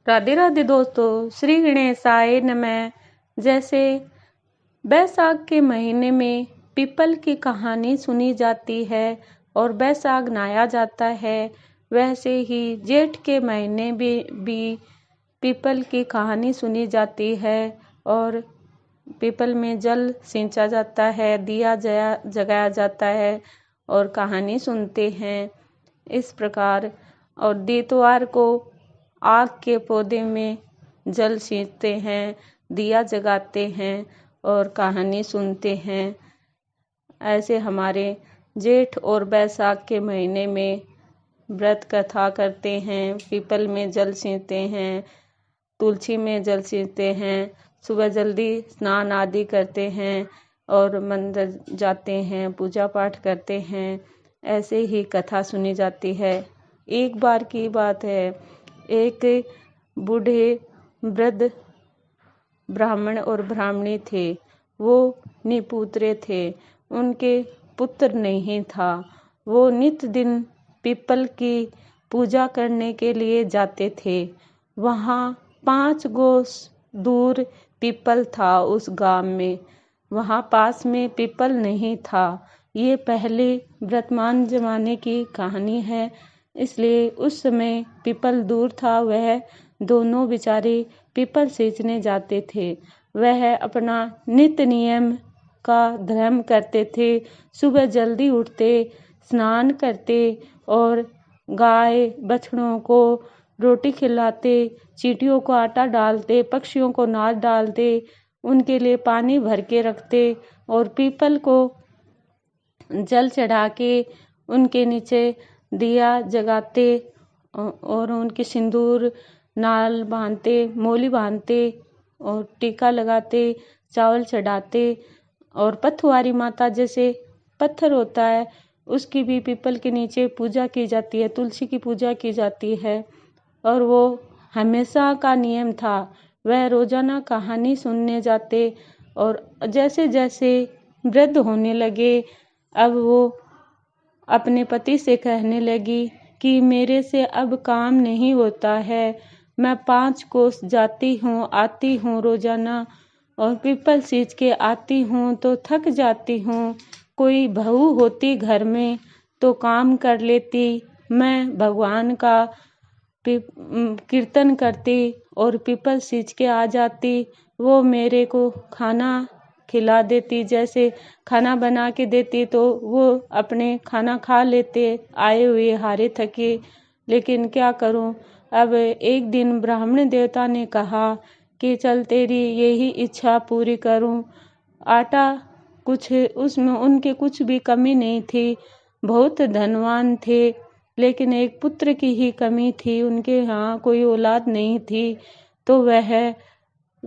राधे राधे दोस्तों, श्री गणेशाय नमः। जैसे बैसाख के महीने में पीपल की कहानी सुनी जाती है और बैसाख नहाया जाता है, वैसे ही जेठ के महीने भी पीपल की कहानी सुनी जाती है और पीपल में जल सिंचा जाता है, दिया जगाया जाता है और कहानी सुनते हैं। इस प्रकार और देतवार को आग के पौधे में जल सींचते हैं, दिया जगाते हैं और कहानी सुनते हैं। ऐसे हमारे जेठ और बैसाख के महीने में व्रत कथा करते हैं, पीपल में जल सींचते हैं, तुलसी में जल सींचते हैं, सुबह जल्दी स्नान आदि करते हैं और मंदिर जाते हैं, पूजा पाठ करते हैं। ऐसे ही कथा सुनी जाती है। एक बार की बात है, एक बूढ़े वृद्ध ब्राह्मण और ब्राह्मणी थे। वो निपुत्रे थे, उनके पुत्र नहीं था। वो नित दिन पीपल की पूजा करने के लिए जाते थे। वहाँ 5 कोस दूर पीपल था उस गांव में। वहाँ पास में पीपल नहीं था। ये पहले वर्तमान जमाने की कहानी है, इसलिए उस समय पीपल दूर था। वह दोनों बेचारे पीपल सींचने जाते थे। वह अपना नित्य नियम का धर्म करते थे। सुबह जल्दी उठते, स्नान करते और गाय बछड़ों को रोटी खिलाते, चींटियों को आटा डालते, पक्षियों को नाद डालते, उनके लिए पानी भर के रखते और पीपल को जल चढ़ा के उनके नीचे दिया जगाते और उनके सिंदूर नाल बांधते, मोली बांधते और टीका लगाते, चावल चढ़ाते और पथवारी माता जैसे पत्थर होता है उसकी भी पीपल के नीचे पूजा की जाती है, तुलसी की पूजा की जाती है। और वो हमेशा का नियम था। वह रोजाना कहानी सुनने जाते और जैसे जैसे वृद्ध होने लगे, अब वो अपने पति से कहने लगी कि मेरे से अब काम नहीं होता है। मैं 5 कोस जाती हूँ, आती हूँ रोजाना और पीपल सींच के आती हूँ तो थक जाती हूँ। कोई बहू होती घर में तो काम कर लेती। मैं भगवान का कीर्तन करती और पीपल सींच के आ जाती। वो मेरे को खाना खिला देती, जैसे खाना बना के देती तो वो अपने खाना खा लेते आए हुए हारे थके। लेकिन क्या करूं, अब एक दिन ब्राह्मण देवता ने कहा कि चल तेरी यही इच्छा पूरी करूं। आटा कुछ उसमें उनके कुछ भी कमी नहीं थी, बहुत धनवान थे, लेकिन एक पुत्र की ही कमी थी। उनके यहाँ कोई औलाद नहीं थी। तो वह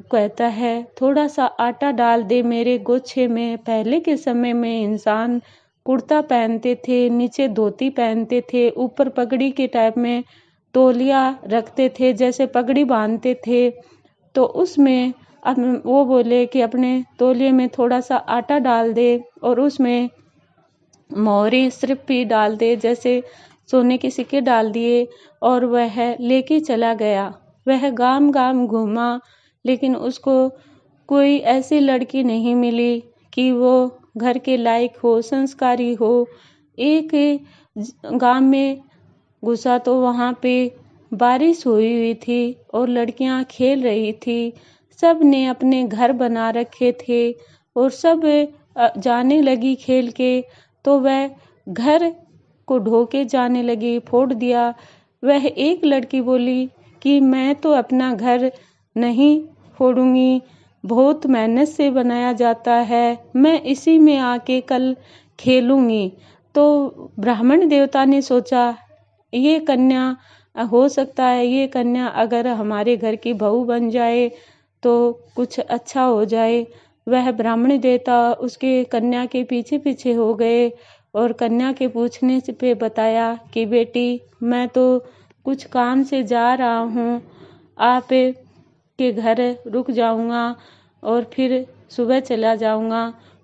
कहता है थोड़ा सा आटा डाल दे मेरे गोछे में। पहले के समय में इंसान कुर्ता पहनते थे, नीचे धोती पहनते थे, ऊपर पगड़ी के टाइप में तौलिया रखते थे, जैसे पगड़ी बांधते थे। तो उसमें अब वो बोले कि अपने तौलिए में थोड़ा सा आटा डाल दे और उसमें मोहरी सिर्फ भी डाल दे, जैसे सोने के सिक्के डाल दिए और वह लेके चला गया। वह गांव गांव घूमा, लेकिन उसको कोई ऐसी लड़की नहीं मिली कि वो घर के लायक हो, संस्कारी हो। एक गांव में घुसा तो वहाँ पे बारिश हुई थी और लड़कियां खेल रही थी। सब ने अपने घर बना रखे थे और सब जाने लगी खेल के। तो वह घर को ढो के जाने लगी, फोड़ दिया। वह एक लड़की बोली कि मैं तो अपना घर नहीं फोड़ूंगी, बहुत मेहनत से बनाया जाता है, मैं इसी में आके कल खेलूंगी। तो ब्राह्मण देवता ने सोचा ये कन्या हो सकता है, ये कन्या अगर हमारे घर की बहू बन जाए तो कुछ अच्छा हो जाए। वह ब्राह्मण देवता उसके कन्या के पीछे पीछे हो गए और कन्या के पूछने से पे बताया कि बेटी मैं तो कुछ काम से जा रहा हूँ, आप के घर रुक जाऊंगा और फिर सुबह चला जाऊंगा।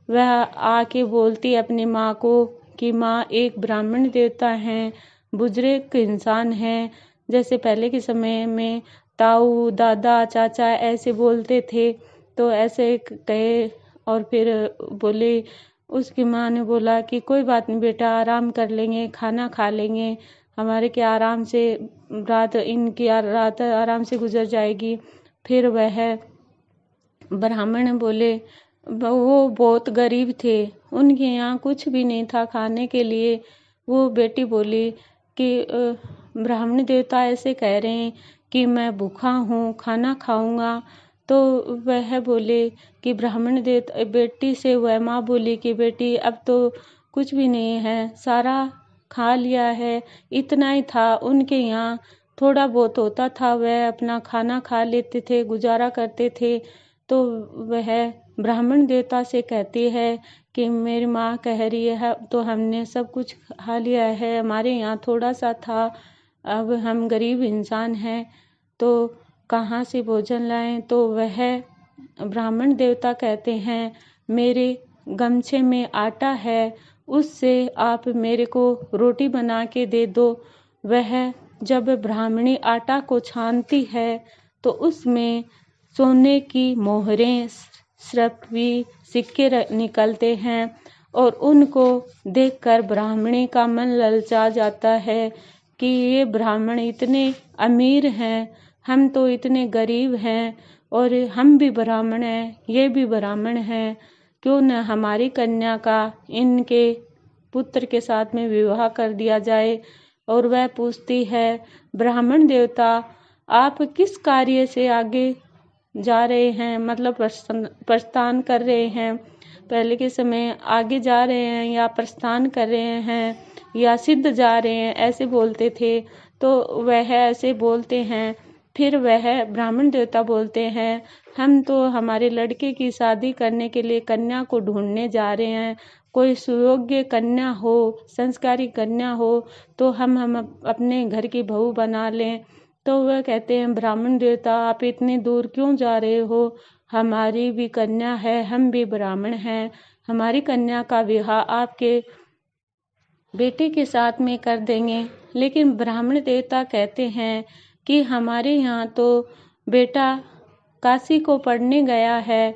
वह आके बोलती अपनी माँ को कि माँ एक ब्राह्मण देवता हैं, बुजुर्ग इंसान हैं, जैसे पहले के समय में ताऊ, दादा, चाचा ऐसे बोलते थे। तो ऐसे कहे और फिर बोले, उसकी माँ ने बोला कि कोई बात नहीं बेटा, आराम कर लेंगे, खाना खा लेंगे, हमारे क्या आराम से इनकी रात आराम से गुजर जाएगी। फिर वह ब्राह्मण बोले, वो बहुत गरीब थे, उनके यहाँ कुछ भी नहीं था खाने के लिए। वो बेटी बोली कि ब्राह्मण देवता ऐसे कह रहे हैं कि मैं भूखा हूँ, खाना खाऊंगा। तो वह बोले कि ब्राह्मण देवता, बेटी से वह माँ बोली कि बेटी अब तो कुछ भी नहीं है, सारा खा लिया है, इतना ही था। उनके यहाँ थोड़ा बहुत होता था, वह अपना खाना खा लेते थे, गुजारा करते थे। तो वह ब्राह्मण देवता से कहती है कि मेरी माँ कह रही है तो हमने सब कुछ खा लिया है, हमारे यहाँ थोड़ा सा था, अब हम गरीब इंसान हैं तो कहाँ से भोजन लाएं। तो वह ब्राह्मण देवता कहते हैं, मेरे गमछे में आटा है, उससे आप मेरे को रोटी बना के दे दो। वह जब ब्राह्मणी आटा को छानती है तो उसमें सोने की मोहरें, श्रपवी, सिक्के निकलते हैं और उनको देखकर ब्राह्मणी का मन ललचा जाता है कि ये ब्राह्मण इतने अमीर हैं, हम तो इतने गरीब हैं, और हम भी ब्राह्मण हैं, ये भी ब्राह्मण हैं, क्यों न हमारी कन्या का इनके पुत्र के साथ में विवाह कर दिया जाए। और वह पूछती है, ब्राह्मण देवता आप किस कार्य से आगे जा रहे हैं, मतलब प्रस्थान कर रहे हैं, पहले के समय आगे जा रहे हैं या प्रस्थान कर रहे हैं या सिद्ध जा रहे हैं, ऐसे बोलते थे। तो वह ऐसे बोलते हैं। फिर वह ब्राह्मण देवता बोलते हैं, हम तो हमारे लड़के की शादी करने के लिए कन्या को ढूंढने जा रहे हैं, कोई सुयोग्य कन्या हो, संस्कारी कन्या हो तो हम अपने घर की बहू बना लें। तो वह कहते हैं, ब्राह्मण देवता आप इतनी दूर क्यों जा रहे हो, हमारी भी कन्या है, हम भी ब्राह्मण हैं, हमारी कन्या का विवाह आपके बेटे के साथ में कर देंगे। लेकिन ब्राह्मण देवता कहते हैं कि हमारे यहाँ तो बेटा काशी को पढ़ने गया है,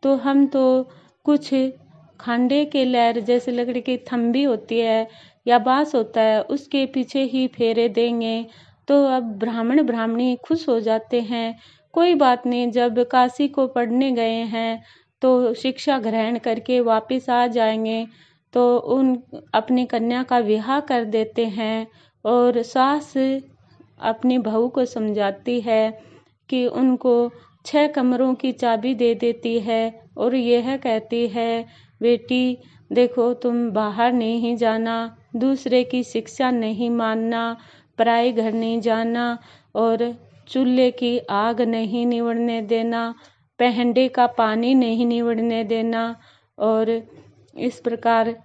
तो हम तो कुछ खांडे के लहर जैसे लकड़ी की थंबी होती है या बांस होता है, उसके पीछे ही फेरे देंगे। तो अब ब्राह्मण ब्राह्मणी खुश हो जाते हैं, कोई बात नहीं, जब काशी को पढ़ने गए हैं तो शिक्षा ग्रहण करके वापस आ जाएंगे। तो उन अपनी कन्या का विवाह कर देते हैं और सास अपनी बहू को समझाती है कि उनको 6 कमरों की चाबी दे देती है और यह कहती है, बेटी देखो तुम बाहर नहीं जाना, दूसरे की शिक्षा नहीं मानना, पराई घर नहीं जाना और चूल्हे की आग नहीं निवड़ने देना, पहंडे का पानी नहीं निवड़ने देना। और इस प्रकार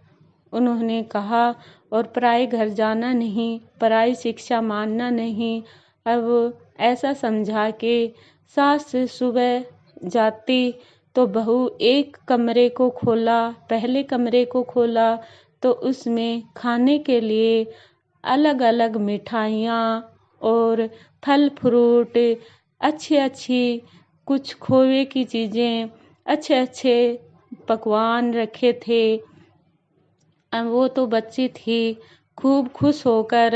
उन्होंने कहा, और पराई घर जाना नहीं, पराई शिक्षा मानना नहीं। अब ऐसा समझा के सास सुबह जाती तो बहू एक कमरे को खोला, पहले कमरे को खोला तो उसमें खाने के लिए अलग अलग मिठाइयाँ और फल फ्रूट, अच्छी अच्छी कुछ खोए की चीज़ें, अच्छे अच्छे पकवान रखे थे। वो तो बच्ची थी, खूब खुश होकर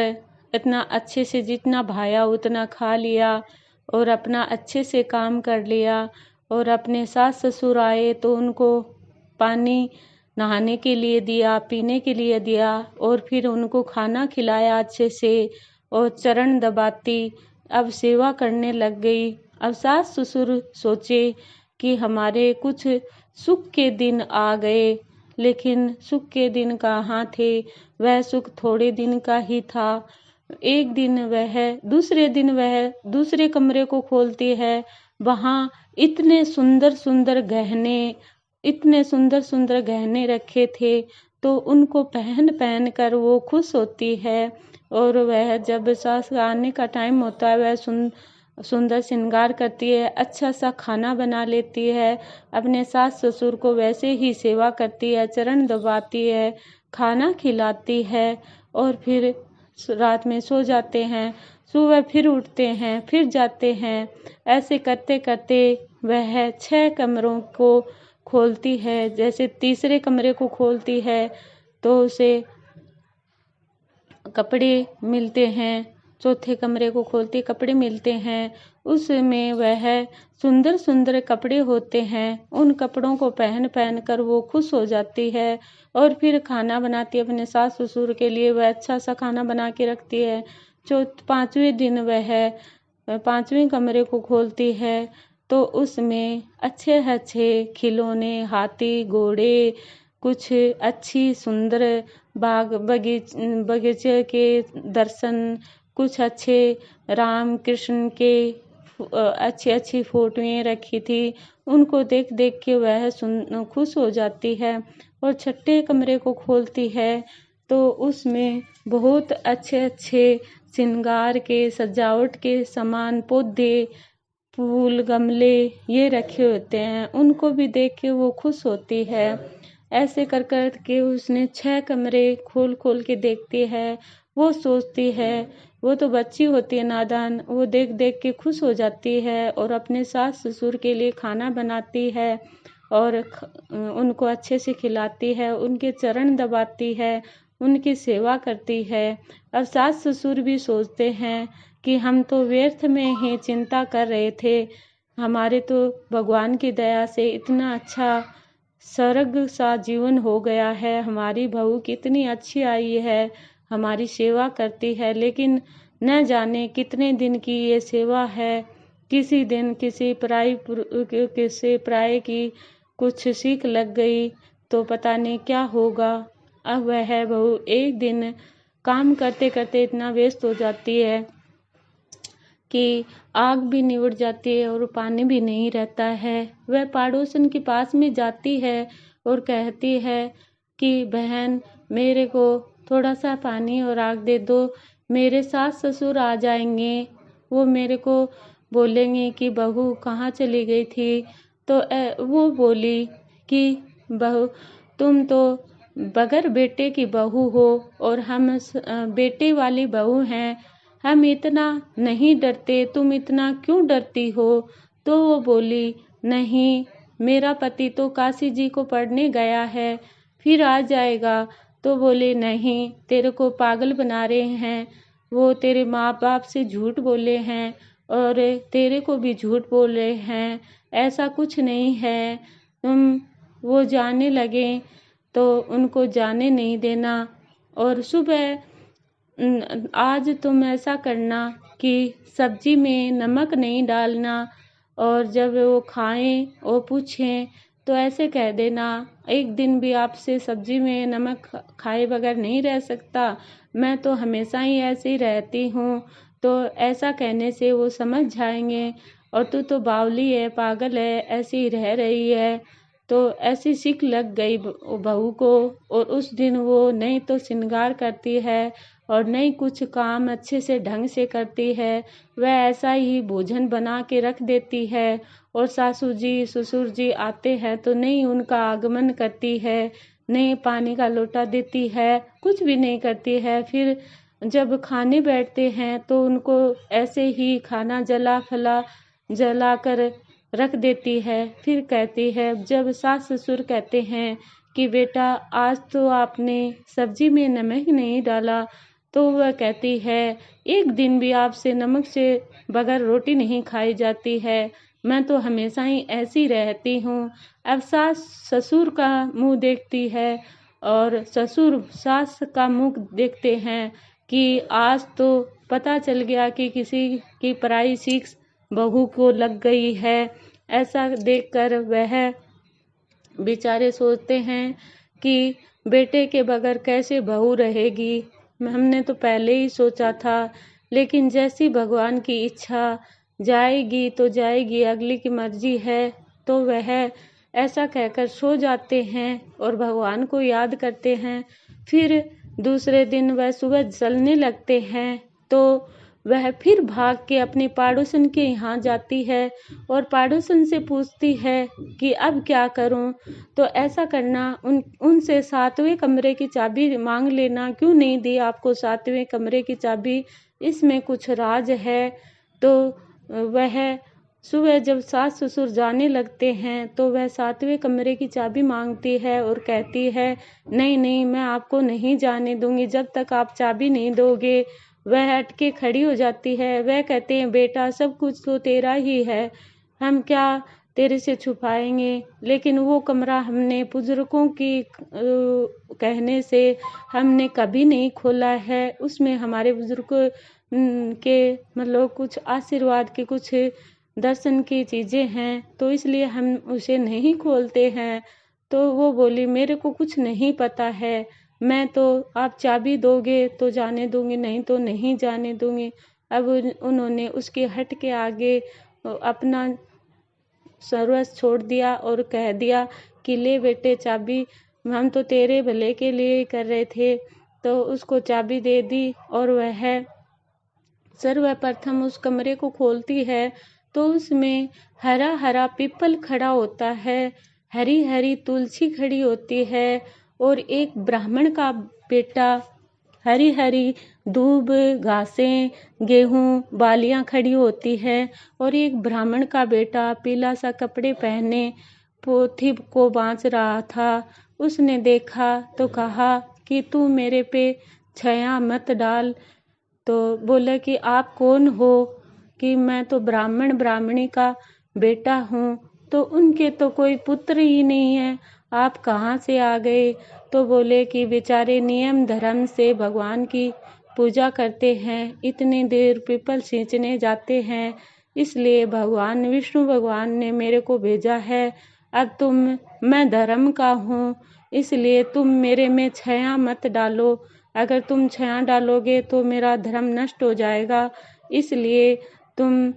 इतना अच्छे से जितना भाया उतना खा लिया और अपना अच्छे से काम कर लिया। और अपने सास ससुर आए तो उनको पानी नहाने के लिए दिया, पीने के लिए दिया और फिर उनको खाना खिलाया अच्छे से और चरण दबाती, अब सेवा करने लग गई। अब सास ससुर सोचे कि हमारे कुछ सुख के दिन आ गए, लेकिन सुख के दिन कहाँ थे, वह सुख थोड़े दिन का ही था। एक दिन वह दूसरे कमरे को खोलती है, वहाँ इतने सुंदर सुंदर गहने रखे थे, तो उनको पहन पहन कर वो खुश होती है। और वह जब सास आने का टाइम होता है, वह सुंदर श्रृंगार करती है, अच्छा सा खाना बना लेती है, अपने सास ससुर को वैसे ही सेवा करती है, चरण दबाती है, खाना खिलाती है और फिर रात में सो जाते हैं। सुबह फिर उठते हैं, फिर जाते हैं। ऐसे करते करते वह 6 कमरों को खोलती है। जैसे तीसरे कमरे को खोलती है तो उसे कपड़े मिलते हैं, चौथे कमरे को खोलते कपड़े मिलते हैं। उसमें वह सुंदर सुंदर कपड़े होते हैं। उन कपड़ों को पहन पहन कर वो खुश हो जाती है और फिर खाना बनाती है अपने सास ससुर के लिए। वह अच्छा सा खाना बना के रखती है। 5वें दिन वह 5वें कमरे को खोलती है तो उसमें अच्छे अच्छे खिलौने, हाथी, घोड़े, कुछ अच्छी सुंदर बगीचे के दर्शन, कुछ अच्छे राम कृष्ण के अच्छी अच्छी फोटोएं रखी थी। उनको देख देख के वह खुश हो जाती है। और छठे कमरे को खोलती है तो उसमें बहुत अच्छे अच्छे श्रृंगार के, सजावट के सामान, पौधे, फूल, गमले ये रखे होते हैं। उनको भी देख के वो खुश होती है। ऐसे कर कर के उसने 6 कमरे खोल खोल के देखती है। वो सोचती है, वो तो बच्ची होती है नादान, वो देख देख के खुश हो जाती है और अपने सास ससुर के लिए खाना बनाती है और उनको अच्छे से खिलाती है, उनके चरण दबाती है, उनकी सेवा करती है। अब सास ससुर भी सोचते हैं कि हम तो व्यर्थ में ही चिंता कर रहे थे, हमारे तो भगवान की दया से इतना अच्छा स्वर्ग सा जीवन हो गया है, हमारी बहू कितनी अच्छी आई है, हमारी सेवा करती है। लेकिन न जाने कितने दिन की ये सेवा है, किसी दिन किसी पराये की कुछ सीख लग गई तो पता नहीं क्या होगा। अब वह बहू एक दिन काम करते करते इतना व्यस्त हो जाती है कि आग भी निवट जाती है और पानी भी नहीं रहता है। वह पड़ोसन के पास में जाती है और कहती है कि बहन, मेरे को थोड़ा सा पानी और आग दे दो, मेरे सास ससुर आ जाएंगे, वो मेरे को बोलेंगे कि बहू कहाँ चली गई थी। तो वो बोली कि बहू, तुम तो बगैर बेटे की बहू हो और हम बेटे वाली बहू हैं, हम इतना नहीं डरते, तुम इतना क्यों डरती हो। तो वो बोली, नहीं, मेरा पति तो काशी जी को पढ़ने गया है, फिर आ जाएगा। तो बोले, नहीं, तेरे को पागल बना रहे हैं, वो तेरे माँ बाप से झूठ बोले हैं और तेरे को भी झूठ बोल रहे हैं, ऐसा कुछ नहीं है। वो जाने लगे तो उनको जाने नहीं देना। और सुबह आज तुम ऐसा करना कि सब्जी में नमक नहीं डालना, और जब वो खाएं और पूछें तो ऐसे कह देना, एक दिन भी आपसे सब्जी में नमक खाए बगैर नहीं रह सकता, मैं तो हमेशा ही ऐसे ही रहती हूँ। तो ऐसा कहने से वो समझ जाएंगे और तू तो बावली है, पागल है, ऐसी ही रह रही है। तो ऐसी सीख लग गई बहू को और उस दिन वो नहीं तो श्रृंगार करती है और नहीं कुछ काम अच्छे से ढंग से करती है। वह ऐसा ही भोजन बना के रख देती है और सासू जी ससुर जी आते हैं तो नहीं उनका आगमन करती है, नहीं पानी का लोटा देती है, कुछ भी नहीं करती है। फिर जब खाने बैठते हैं तो उनको ऐसे ही खाना जला कर रख देती है। फिर कहती है, जब सास ससुर कहते हैं कि बेटा आज तो आपने सब्जी में नमक नहीं डाला, तो वह कहती है, एक दिन भी आपसे नमक से बगैर रोटी नहीं खाई जाती है, मैं तो हमेशा ही ऐसी रहती हूँ। अब सास ससुर का मुंह देखती है और ससुर सास का मुंह देखते हैं कि आज तो पता चल गया कि किसी की पराई सीख बहू को लग गई है। ऐसा देखकर वह बेचारे सोचते हैं कि बेटे के बगैर कैसे बहू रहेगी, हमने तो पहले ही सोचा था, लेकिन जैसी भगवान की इच्छा, जाएगी तो जाएगी, अगली की मर्जी है। तो वह ऐसा कहकर सो जाते हैं और भगवान को याद करते हैं। फिर दूसरे दिन वह सुबह चलने लगते हैं तो वह फिर भाग के अपने पड़ोसन के यहाँ जाती है और पड़ोसन से पूछती है कि अब क्या करूं। तो ऐसा करना, उनसे 7वें कमरे की चाबी मांग लेना, क्यों नहीं दी आपको 7वें कमरे की चाबी, इसमें कुछ राज है। तो वह सुबह जब सास ससुर जाने लगते हैं तो वह 7वें कमरे की चाबी मांगती है और कहती है, नहीं नहीं, मैं आपको नहीं जाने दूंगी जब तक आप चाबी नहीं दोगे। वह हट के खड़ी हो जाती है। वह कहते हैं, बेटा सब कुछ तो तेरा ही है, हम क्या तेरे से छुपाएंगे। लेकिन वो कमरा हमने बुजुर्गों की कहने से हमने कभी नहीं खोला है। उसमें हमारे बुजुर्ग के मतलब कुछ आशीर्वाद के, कुछ दर्शन की चीजें हैं, तो इसलिए हम उसे नहीं खोलते हैं। तो वो बोली, मेरे को कुछ नहीं पता है, मैं तो आप चाबी दोगे तो जाने दूंगी, नहीं तो नहीं जाने दूंगी। अब उन्होंने उसके हट के आगे अपना सर्वस्व छोड़ दिया और कह दिया कि ले बेटे चाबी, हम तो तेरे भले के लिए कर रहे थे। तो उसको चाबी दे दी और वह सर्वप्रथम उस कमरे को खोलती है तो उसमें हरा हरा पीपल खड़ा होता है, हरी हरी तुलसी खड़ी होती है और एक ब्राह्मण का बेटा, हरी हरी दूब, घासें, गेहूं, बालियां खड़ी होती है और एक ब्राह्मण का बेटा पीला सा कपड़े पहने पोथी को बाँच रहा था। उसने देखा तो कहा कि तू मेरे पे छाया मत डाल। तो बोला कि आप कौन हो? कि मैं तो ब्राह्मणी का बेटा हूँ। तो उनके तो कोई पुत्र ही नहीं है, आप कहाँ से आ गए? तो बोले कि बेचारे नियम धर्म से भगवान की पूजा करते हैं, इतनी देर पीपल सींचने जाते हैं, इसलिए भगवान विष्णु भगवान ने मेरे को भेजा है। अब मैं धर्म का हूँ, इसलिए तुम मेरे में छाया मत डालो। अगर तुम छाया डालोगे तो मेरा धर्म नष्ट हो जाएगा, इसलिए तुम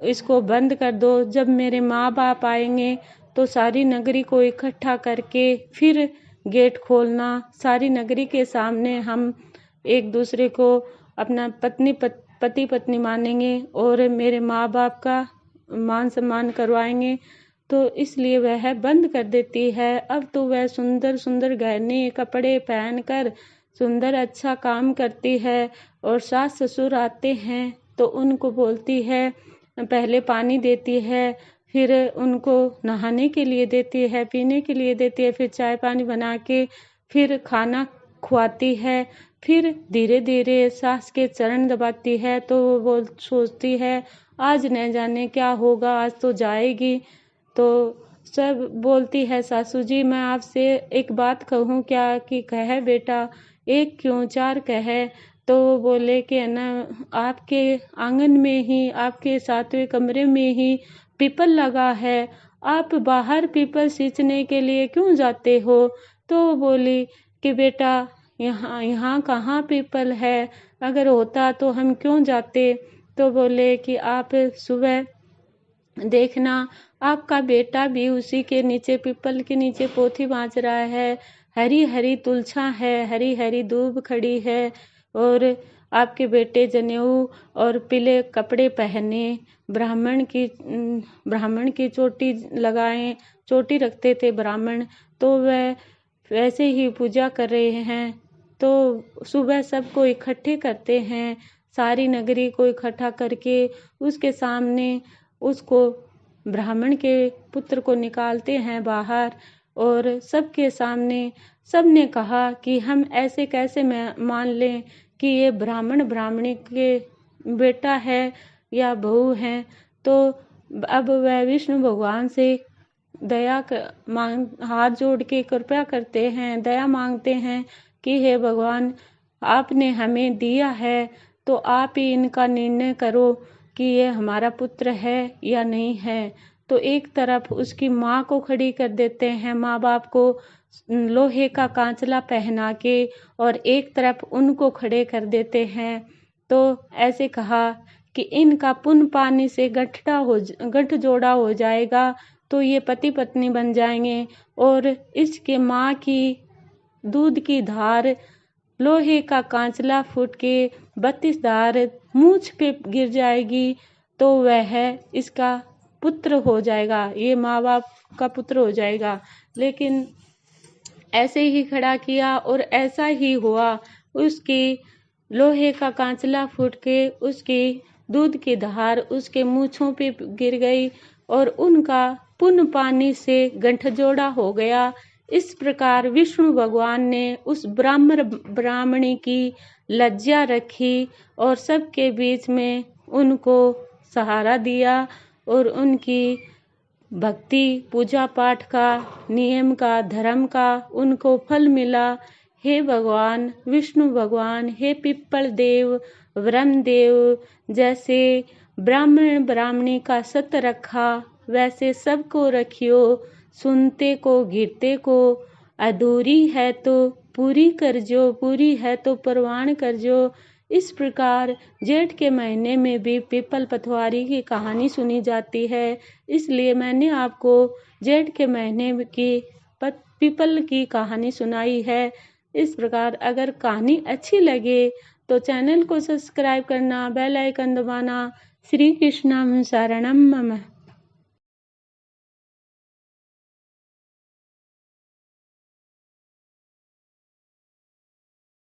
इसको बंद कर दो। जब मेरे माँ बाप आएंगे तो सारी नगरी को इकट्ठा करके फिर गेट खोलना। सारी नगरी के सामने हम एक दूसरे को अपना पति पत्नी मानेंगे और मेरे माँ बाप का मान सम्मान करवाएंगे। तो इसलिए वह बंद कर देती है। अब तो वह सुंदर सुंदर गहने कपड़े पहनकर सुंदर अच्छा काम करती है और सास ससुर आते हैं तो उनको बोलती है, पहले पानी देती है, फिर उनको नहाने के लिए देती है, पीने के लिए देती है, फिर चाय पानी बना के फिर खाना खुआती है। फिर धीरे धीरे सास के चरण दबाती है तो वो सोचती है आज न जाने क्या होगा, आज तो जाएगी। तो सब बोलती है, सासू जी मैं आपसे एक बात कहूँ क्या? कि कहे बेटा, एक क्यों चार कहे। तो बोले कि है ना, आपके आंगन में ही, आपके 7वें कमरे में ही पीपल लगा है, आप बाहर पीपल सींचने के लिए क्यों जाते हो? तो बोली कि बेटा यहाँ कहाँ पीपल है, अगर होता तो हम क्यों जाते। तो बोले कि आप सुबह देखना, आपका बेटा भी उसी के नीचे पीपल के नीचे पोथी बाँच रहा है, हरी हरी तुलछा है, हरी हरी दूब खड़ी है और आपके बेटे जनेऊ और पीले कपड़े पहने, ब्राह्मण की चोटी लगाए, चोटी रखते थे ब्राह्मण, तो वह वैसे ही पूजा कर रहे हैं। तो सुबह सबको इकट्ठे करते हैं, सारी नगरी को इकट्ठा करके उसके सामने उसको ब्राह्मण के पुत्र को निकालते हैं बाहर और सबके सामने सबने कहा कि हम ऐसे कैसे मान लें कि ये ब्राह्मणी के बेटा है या बहू है। तो अब वह विष्णु भगवान से हाथ जोड़ के कृपया करते हैं, दया मांगते हैं कि हे भगवान, आपने हमें दिया है तो आप ही इनका निर्णय करो कि ये हमारा पुत्र है या नहीं है। तो एक तरफ उसकी माँ को खड़ी कर देते हैं, माँ बाप को लोहे का कांचला पहना के, और एक तरफ उनको खड़े कर देते हैं। तो ऐसे कहा कि इनका पुण्य पानी से गठ जोड़ा हो जाएगा तो ये पति पत्नी बन जाएंगे और इसके माँ की दूध की धार लोहे का कांचला फूट के 32 धार मूंछ पे गिर जाएगी तो वह इसका पुत्र हो जाएगा, ये माँ बाप का पुत्र हो जाएगा। लेकिन ऐसे ही खड़ा किया और ऐसा ही हुआ। उसकी लोहे का कांचला फूट के उसकी दूध की धार उसके मूंछों पे गिर गई और उनका पुण्य पानी से गठजोड़ा हो गया। इस प्रकार विष्णु भगवान ने उस ब्राह्मणी की लज्जा रखी और सबके बीच में उनको सहारा दिया और उनकी भक्ति पूजा पाठ का, नियम का, धर्म का उनको फल मिला। हे भगवान विष्णु भगवान, हे पिप्पल देव, ब्रह्मदेव, जैसे ब्राह्मण ब्राह्मणी का सत रखा वैसे सबको रखियो। सुनते को गिरते को, अधूरी है तो पूरी करजो, पूरी है तो परवान करजो। इस प्रकार जेठ के महीने में भी पीपल पतवारी की कहानी सुनी जाती है। इसलिए मैंने आपको जेठ के महीने की पीपल की कहानी सुनाई है। इस प्रकार अगर कहानी अच्छी लगे तो चैनल को सब्सक्राइब करना, बेल आइकन दबाना। श्री कृष्णम शरणम मम।